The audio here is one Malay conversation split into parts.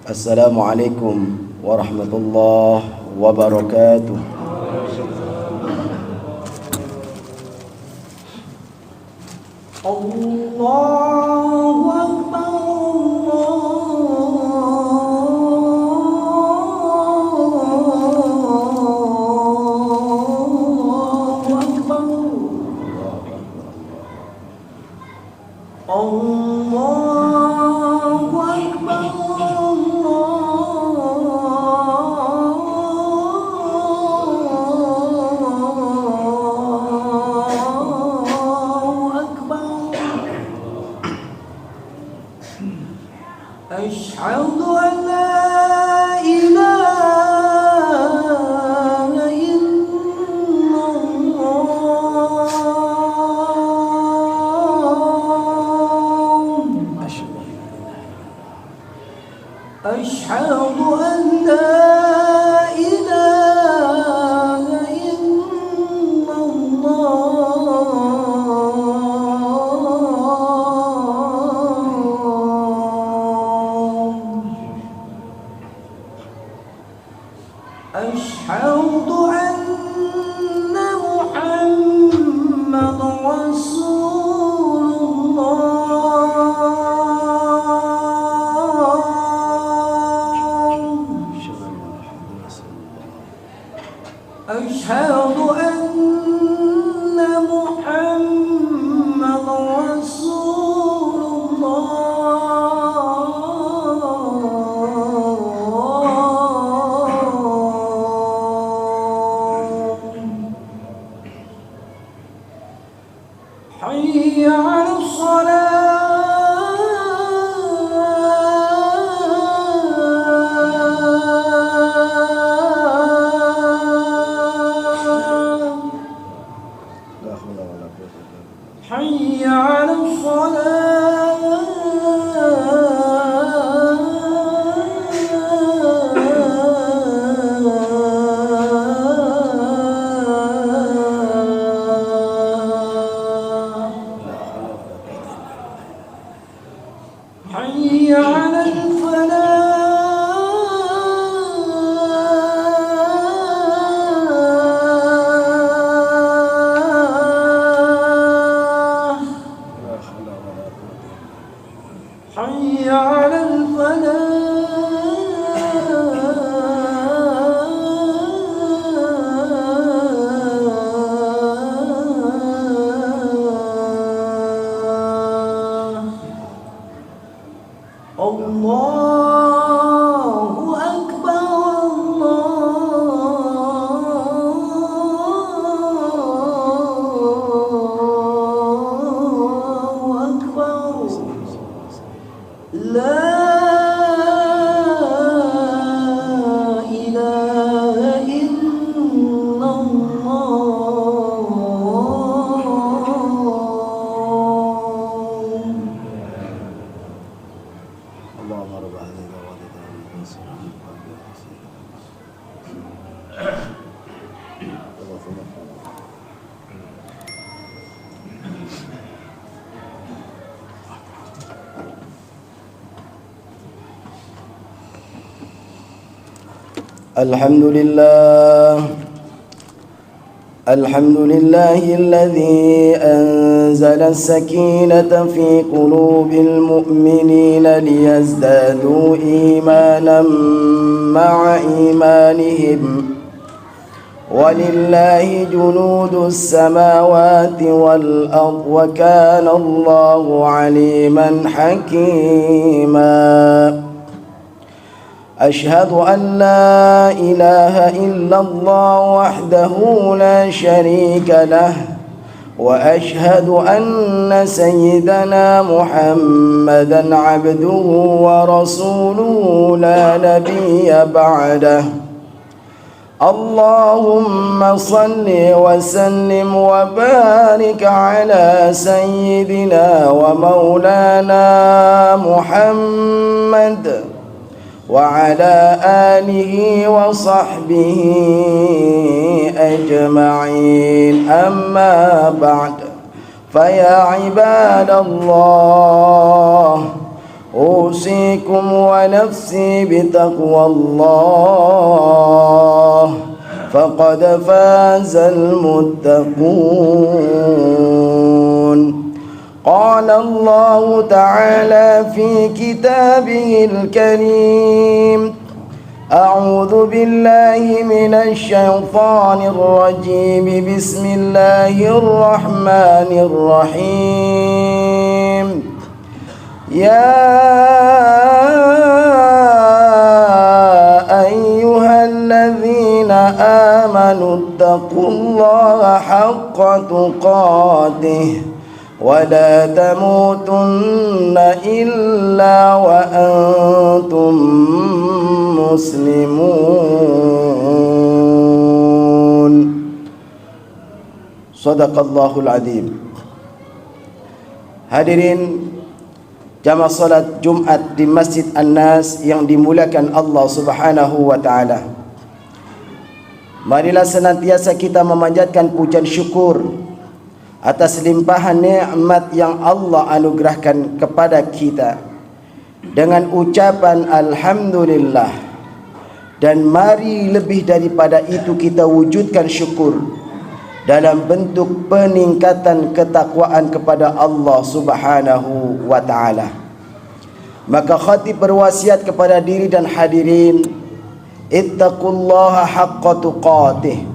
Assalamualaikum warahmatullahi wabarakatuh. Allahu Akbar, Allahu Akbar, Allahu Akbar, أشهد أن لا إله إلا الله أشهد أن لا إله إلا أشهد أن محمد رسول الله أشهد أن محمد رسول حي على الصلاة حي على حي على الفلاح حي على الله أكبر الله أكبر لا إله إلا الله اللهم رب هذه الحمد لله الذي أنزل السكينة في قلوب المؤمنين ليزدادوا إيمانا مع إيمانهم ولله جنود السماوات والأرض وكان الله عليما حكيما أشهد أن لا إله إلا الله وحده لا شريك له وأشهد أن سيدنا محمدا عبده ورسوله لا نبي بعده اللهم صل وسلم وبارك على سيدنا ومولانا محمد وعلى آله وصحبه أجمعين أما بعد فيا عباد الله أوصيكم ونفسي بتقوى الله فقد فاز المتقون. قال الله تعالى في كتابه الكريم: أعوذ بالله من الشيطان الرجيم. بسم الله الرحمن الرحيم. يا أيها الذين آمنوا اتقوا الله حق تقاته ولا تموتن إلا وأنتم مسلمون. Sadaqallahul Azim. Hadirin jamaah salat Jumat di Masjid An-Nas yang dimuliakan Allah Subhanahu wa taala. Marilah senantiasa kita memanjatkan pujian syukur atas limpahan nikmat yang Allah anugerahkan kepada kita dengan ucapan alhamdulillah, dan mari lebih daripada itu kita wujudkan syukur dalam bentuk peningkatan ketakwaan kepada Allah Subhanahu wa taala. Maka khatib berwasiat kepada diri dan hadirin, ittaqullaha haqqa tuqatih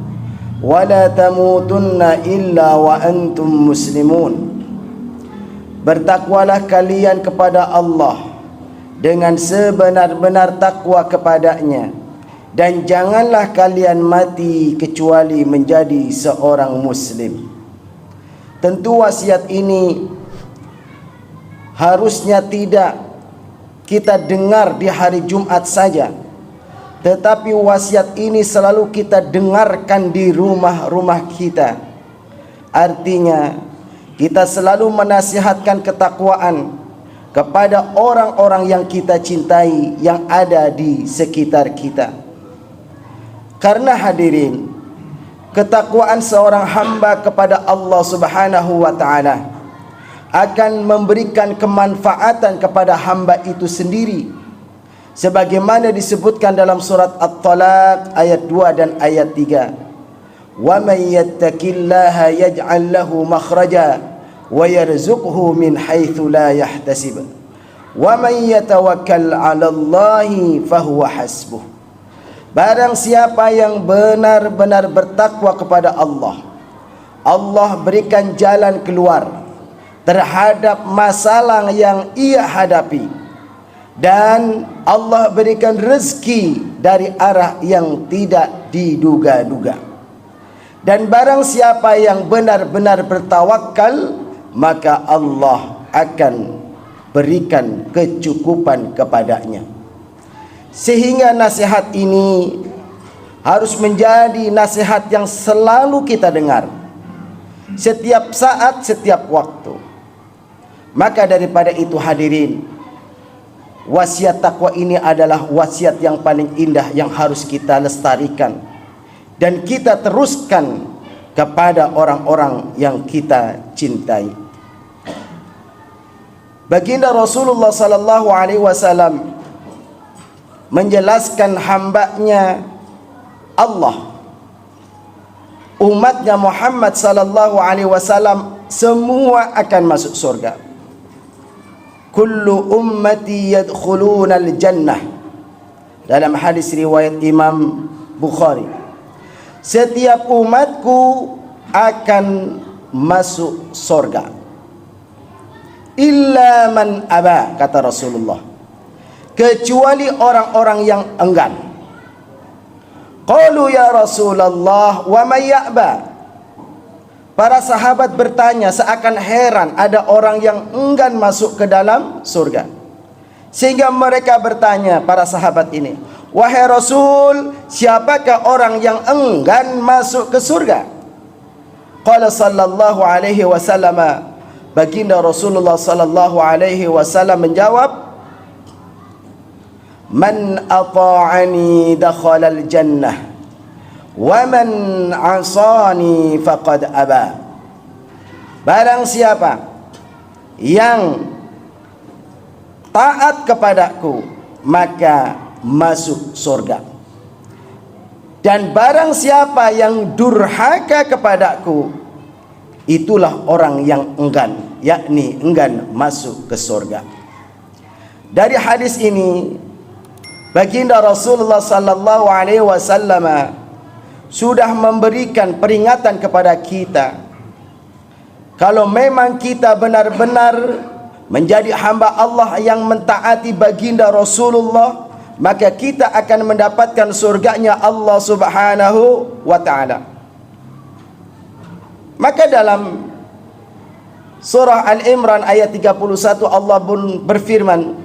wa la tamutunna illa wa antum muslimun. Bertakwalah kalian kepada Allah dengan sebenar-benar takwa kepadanya, dan janganlah kalian mati kecuali menjadi seorang muslim. Tentu wasiat ini harusnya tidak kita dengar di hari Jumat saja, tetapi wasiat ini selalu kita dengarkan di rumah-rumah kita. Artinya kita selalu menasihatkan ketakwaan kepada orang-orang yang kita cintai yang ada di sekitar kita. Karena hadirin, ketakwaan seorang hamba kepada Allah Subhanahu wa taala akan memberikan kemanfaatan kepada hamba itu sendiri, sebagaimana disebutkan dalam surat At-Talaq ayat 2 dan ayat 3. Wa may yattaqillaha yaj'al lahu makhraja wa yarzuqhu min haitsu la yahtasib wa may yatawakkal 'ala Allahi fahuwa hasbuh. Barang siapa yang benar-benar bertakwa kepada Allah, Allah berikan jalan keluar terhadap masalah yang ia hadapi, dan Allah berikan rezeki dari arah yang tidak diduga-duga. Dan barang siapa yang benar-benar bertawakal, maka Allah akan berikan kecukupan kepadanya. Sehingga nasihat ini harus menjadi nasihat yang selalu kita dengar, setiap saat, setiap waktu. Maka daripada itu hadirin, wasiat takwa ini adalah wasiat yang paling indah yang harus kita lestarikan dan kita teruskan kepada orang-orang yang kita cintai. Baginda Rasulullah sallallahu alaihi wasallam menjelaskan hambanya Allah, umatnya Muhammad sallallahu alaihi wasallam semua akan masuk surga. Kullu ummati yadkhuluna al-jannah, dalam hadis riwayat Imam Bukhari. Setiap umatku akan masuk surga, illa man aba, kata Rasulullah, kecuali orang-orang yang enggan. Qalu ya Rasulullah wa may ya'ba. Para sahabat bertanya seakan heran ada orang yang enggan masuk ke dalam surga. Sehingga mereka bertanya, para sahabat ini, wahai Rasul, siapakah orang yang enggan masuk ke surga? Qala sallallahu alaihi wasallam, baginda Rasulullah sallallahu alaihi wasallam menjawab, man ata'ani dakhala al-jannah wa man 'asani faqad aba. Barang siapa yang taat kepadaku, maka masuk surga. Dan barang siapa yang durhaka kepadaku, itulah orang yang enggan, yakni enggan masuk ke surga. Dari hadis ini, baginda Rasulullah sallallahu alaihi wasallam sudah memberikan peringatan kepada kita. Kalau memang kita benar-benar menjadi hamba Allah yang mentaati baginda Rasulullah, maka kita akan mendapatkan surganya Allah Subhanahu wa ta'ala. Maka dalam surah Al-Imran ayat 31 Allah pun berfirman,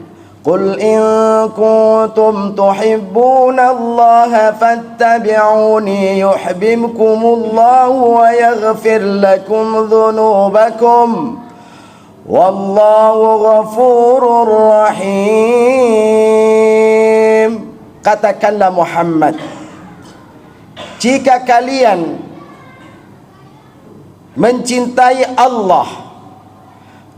Qul in kuntum tuhibbunallaha fattabi'uni yuhibbukumullahu wa yaghfir lakum dhunubakum wallahu ghafurur rahim. Katakanlah Muhammad, jika kalian mencintai Allah,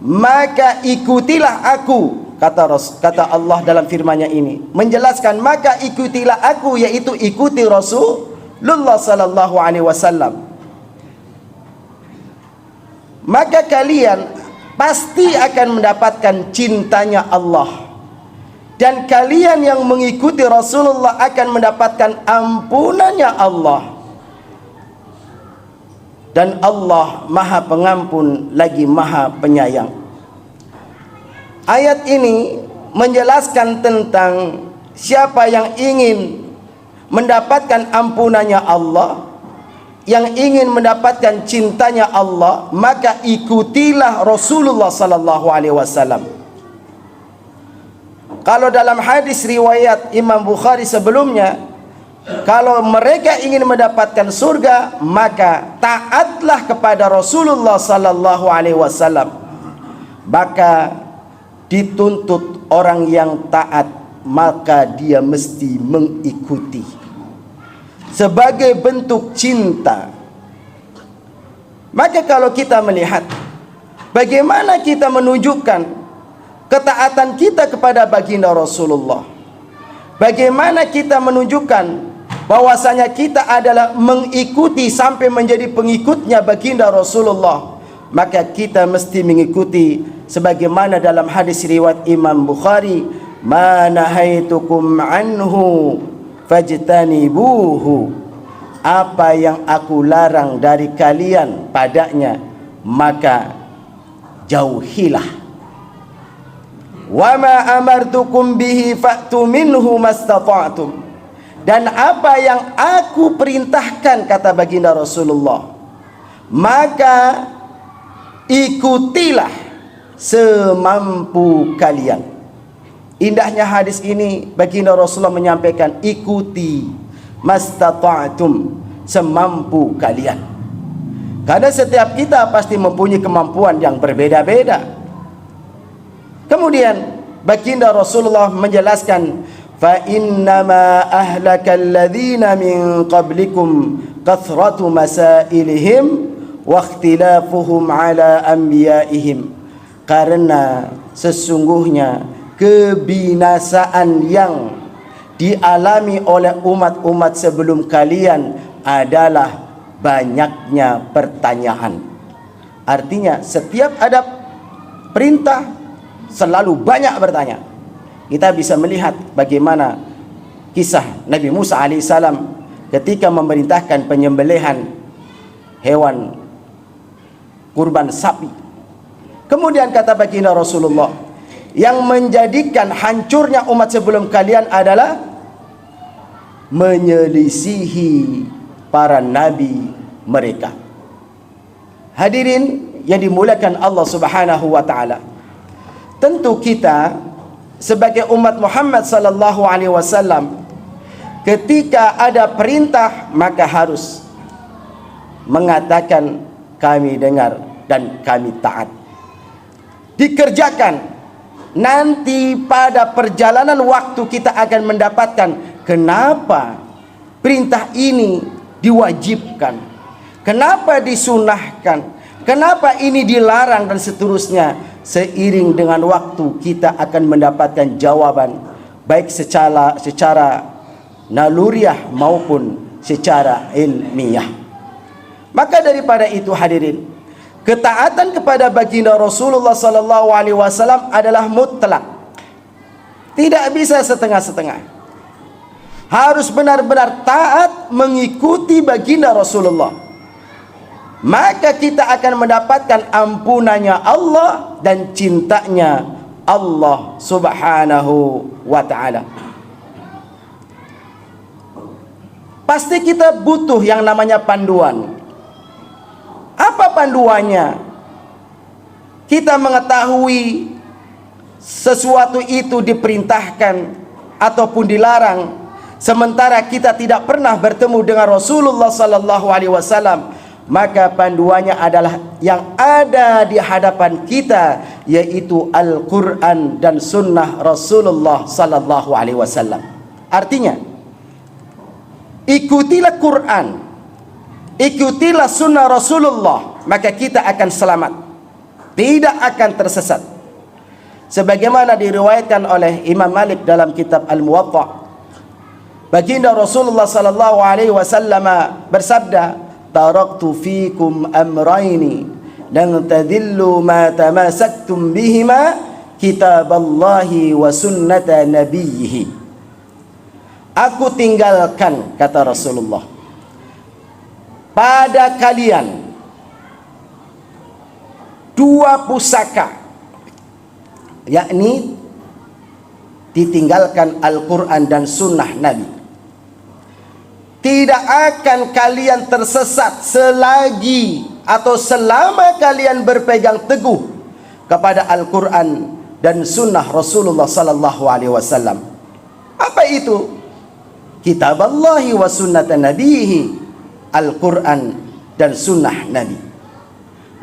maka ikutilah aku. Kata Allah dalam firman-Nya ini menjelaskan, maka ikutilah aku, yaitu ikuti Rasulullah sallallahu alaihi wasallam. Maka kalian pasti akan mendapatkan cintanya Allah, dan kalian yang mengikuti Rasulullah akan mendapatkan ampunannya Allah. Dan Allah Maha Pengampun lagi Maha Penyayang. Ayat ini menjelaskan tentang siapa yang ingin mendapatkan ampunannya Allah, yang ingin mendapatkan cintanya Allah, maka ikutilah Rasulullah sallallahu alaihi wasallam. Kalau dalam hadis riwayat Imam Bukhari sebelumnya, kalau mereka ingin mendapatkan surga, maka taatlah kepada Rasulullah sallallahu alaihi wasallam. Maka dituntut orang yang taat, maka dia mesti mengikuti sebagai bentuk cinta. Maka kalau kita melihat bagaimana kita menunjukkan ketaatan kita kepada baginda Rasulullah, bagaimana kita menunjukkan bahwasanya kita adalah mengikuti sampai menjadi pengikutnya baginda Rasulullah, maka kita mesti mengikuti sebagaimana dalam hadis riwayat Imam Bukhari, ma nahaitukum anhu fajtanibuhu, apa yang aku larang dari kalian padanya, maka jauhilah. Wa ma amartukum bihi fa'tu minhu mastata'tum, dan apa yang aku perintahkan, kata baginda Rasulullah, maka ikutilah semampu kalian. Indahnya hadis ini, baginda Rasulullah menyampaikan, ikuti mastata'tum, semampu kalian. Karena setiap kita pasti mempunyai kemampuan yang berbeda-beda. Kemudian baginda Rasulullah menjelaskan, fa innama ahlakal ladzina min qablikum kathratu masailihim wa ikhtilafuhum ala anbiya'ihim, karena sesungguhnya kebinasaan yang dialami oleh umat-umat sebelum kalian adalah banyaknya pertanyaan. Artinya setiap ada perintah selalu banyak bertanya. Kita bisa melihat bagaimana kisah Nabi Musa alaihissalam ketika memerintahkan penyembelihan hewan kurban sapi. Kemudian kata baginda Rasulullah, yang menjadikan hancurnya umat sebelum kalian adalah menyelisihi para nabi mereka. Hadirin yang dimuliakan Allah Subhanahu wa taala, tentu kita sebagai umat Muhammad sallallahu alaihi wasallam, ketika ada perintah maka harus mengatakan kami dengar dan kami taat. Dikerjakan. Nanti pada perjalanan waktu kita akan mendapatkan kenapa perintah ini diwajibkan, kenapa disunahkan, kenapa ini dilarang dan seterusnya. seiring dengan waktu kita akan mendapatkan jawaban baik secara naluriah maupun secara ilmiah. Maka daripada itu hadirin, ketaatan kepada baginda Rasulullah sallallahu alaihi wasallam adalah mutlak. Tidak bisa setengah-setengah. Harus benar-benar taat mengikuti baginda Rasulullah. Maka kita akan mendapatkan ampunannya Allah dan cintanya Allah Subhanahu wa ta'ala. Pasti kita butuh yang namanya panduan. Apa panduannya? Kita mengetahui sesuatu itu diperintahkan ataupun dilarang, sementara kita tidak pernah bertemu dengan Rasulullah sallallahu alaihi wasallam, maka panduannya adalah yang ada di hadapan kita, yaitu Al-Quran dan Sunnah Rasulullah sallallahu alaihi wasallam. Artinya, ikutilah Quran, ikutilah Sunnah Rasulullah, maka kita akan selamat, tidak akan tersesat. Sebagaimana diriwayatkan oleh Imam Malik dalam kitab Al-Muwatta, baginda Rasulullah sallallahu alaihi wasallam bersabda, taraktu fikum amraini lan tadillu ma tamassaktum bihima kitaballahi wa sunnata nabiyhi. Aku tinggalkan, kata Rasulullah, pada kalian dua pusaka, yakni ditinggalkan Al-Quran dan Sunnah Nabi. Tidak akan kalian tersesat selagi atau selama kalian berpegang teguh kepada Al-Quran dan Sunnah Rasulullah sallallahu alaihi wasallam. Apa itu? Kitab Allah wa sunnata nabihi, Al-Quran dan Sunnah Nabi.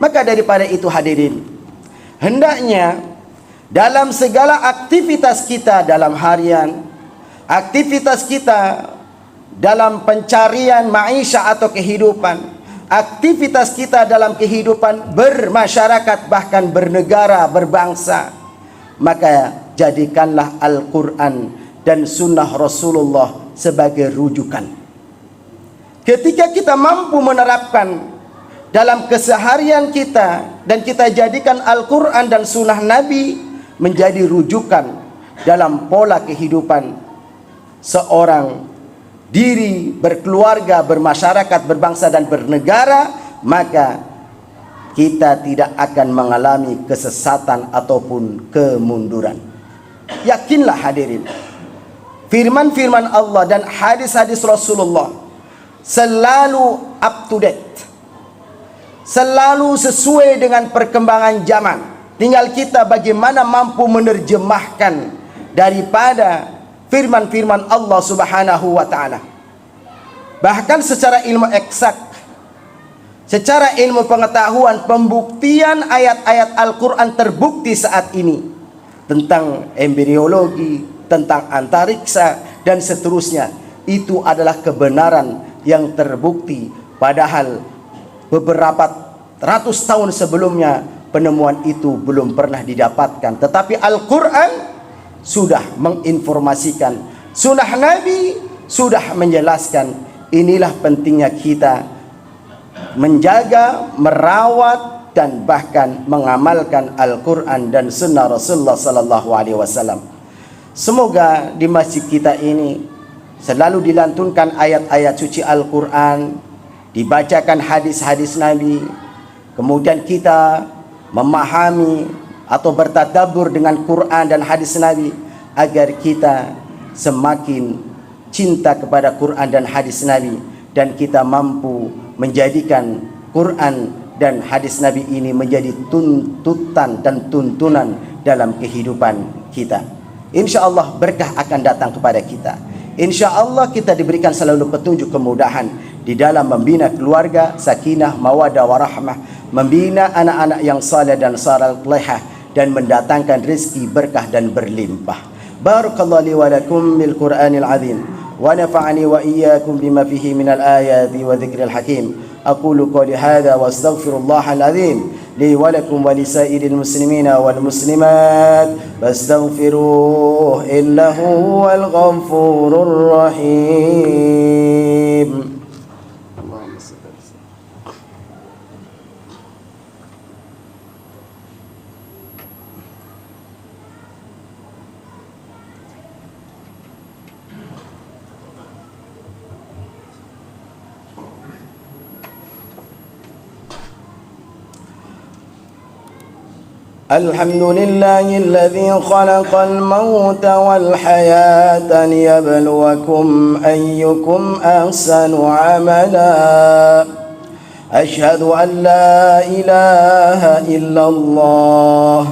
Maka daripada itu hadirin, hendaknya dalam segala aktivitas kita dalam harian, aktivitas kita dalam pencarian maisha atau kehidupan, aktivitas kita dalam kehidupan bermasyarakat, bahkan bernegara, berbangsa, maka jadikanlah Al-Quran dan Sunnah Rasulullah sebagai rujukan. Ketika kita mampu menerapkan dalam keseharian kita dan kita jadikan Al-Quran dan Sunnah Nabi menjadi rujukan dalam pola kehidupan seorang diri, berkeluarga, bermasyarakat, berbangsa dan bernegara, maka kita tidak akan mengalami kesesatan ataupun kemunduran. Yakinlah hadirin, firman-firman Allah dan hadis-hadis Rasulullah selalu up to date, selalu sesuai dengan perkembangan zaman. Tinggal kita bagaimana mampu menerjemahkan daripada firman-firman Allah Subhanahu wa ta'ala. Bahkan secara ilmu eksak, secara ilmu pengetahuan, pembuktian ayat-ayat Al-Quran terbukti saat ini tentang embriologi, tentang antariksa dan seterusnya. Itu adalah kebenaran yang terbukti, padahal beberapa ratus tahun sebelumnya penemuan itu belum pernah didapatkan. Tetapi Al-Quran sudah menginformasikan, Sunnah Nabi sudah menjelaskan. Inilah pentingnya kita menjaga, merawat dan bahkan mengamalkan Al-Quran dan Sunnah Rasulullah sallallahu alaihi wasallam. Semoga di masjid kita ini selalu dilantunkan ayat-ayat suci Al-Quran, dibacakan hadis-hadis Nabi, kemudian kita memahami atau bertadabbur dengan Quran dan hadis Nabi, agar kita semakin cinta kepada Quran dan hadis Nabi, dan kita mampu menjadikan Quran dan hadis Nabi ini menjadi tuntutan dan tuntunan dalam kehidupan kita. InsyaAllah berkah akan datang kepada kita. InsyaAllah kita diberikan selalu petunjuk, kemudahan di dalam membina keluarga, sakinah, mawadah, warahmah, membina anak-anak yang saleh dan salihah, dan mendatangkan rezeki berkah dan berlimpah. Barakallahu li wa lakum bil Qur'anil azim, wa nafa'ani wa iyyakum bima fihi minal ayati wa dzikril hakim. Aqulu qawli hadza wa astaghfirullahal azim لي ولكم ولسائر المسلمين والمسلمات فاستغفروه إنه هو الغفور الرحيم. الحمد لله الذي خلق الموت والحياة ليبلوكم أيكم أحسن عملا. أشهد أن لا إله إلا الله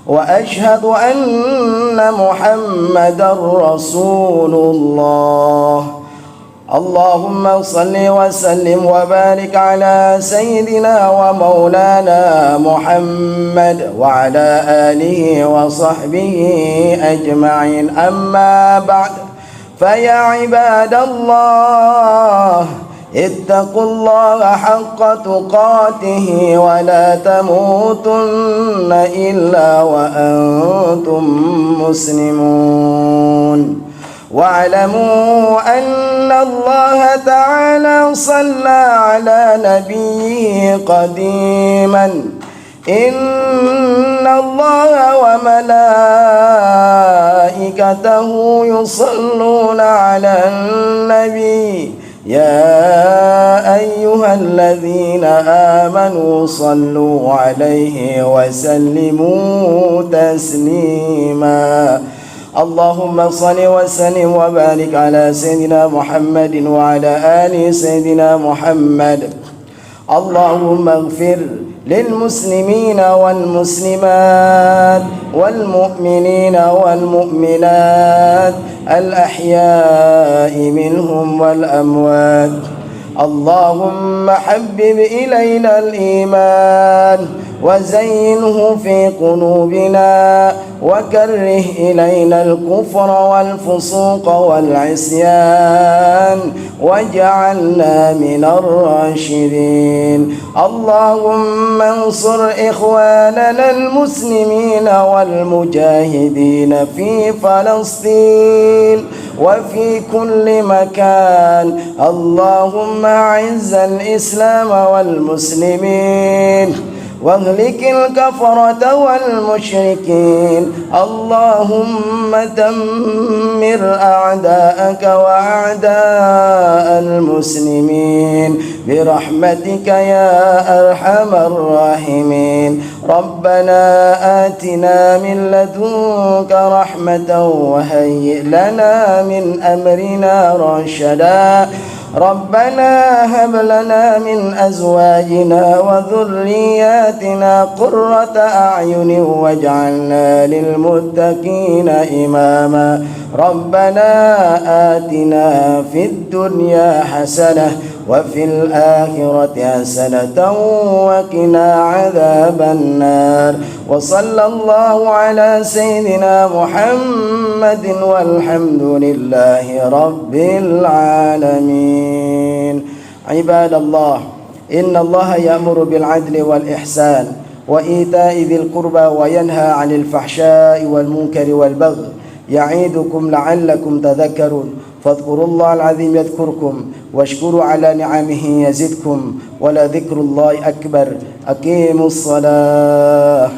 وأشهد أن محمدا رسول الله. اللهم صل وسلم وبارك على سيدنا ومولانا محمد وعلى آله وصحبه أجمعين. أما بعد، فيا عباد الله اتقوا الله حق تقاته ولا تموتن إلا وأنتم مسلمون. واعلموا أن الله تعالى صلى على نبيه قديما. إن الله وملائكته يصلون على النبي يا أيها الذين آمنوا صلوا عليه وسلموا تسليما. اللهم صل وسلم وبارك على سيدنا محمد وعلى آل سيدنا محمد. اللهم اغفر للمسلمين والمسلمات والمؤمنين والمؤمنات الأحياء منهم والأموات. اللهم حبب إلينا الإيمان وزينه في قلوبنا وكره إلينا الكفر والفسوق والعصيان واجعلنا من الراشدين. اللهم انصر إخواننا المسلمين والمجاهدين في فلسطين وفي كل مكان. اللهم أعز الإسلام والمسلمين واهلك الكفرة والمشركين. اللهم دمر أعداءك وأعداء المسلمين برحمتك يا أرحم الراحمين. ربنا آتنا من لدنك رحمة وهيئ لنا من أمرنا رشدا. ربنا هب لنا من أزواجنا وذرياتنا قرة أعين واجعلنا للمتقين إماما. ربنا آتنا في الدنيا حسنة وفي الآخرة حسنة وقنا عذاب النار. وصلى الله على سيدنا محمد والحمد لله رب العالمين. عباد الله، إن الله يأمر بالعدل والإحسان وإيتاء ذي القربى وينهى عن الفحشاء والمنكر والبغي يعظكم لعلكم تذكرون. فاذكروا الله العظيم يذكركم واشكروا على نعمه يزدكم ولذكر الله أكبر. أقيموا الصلاة.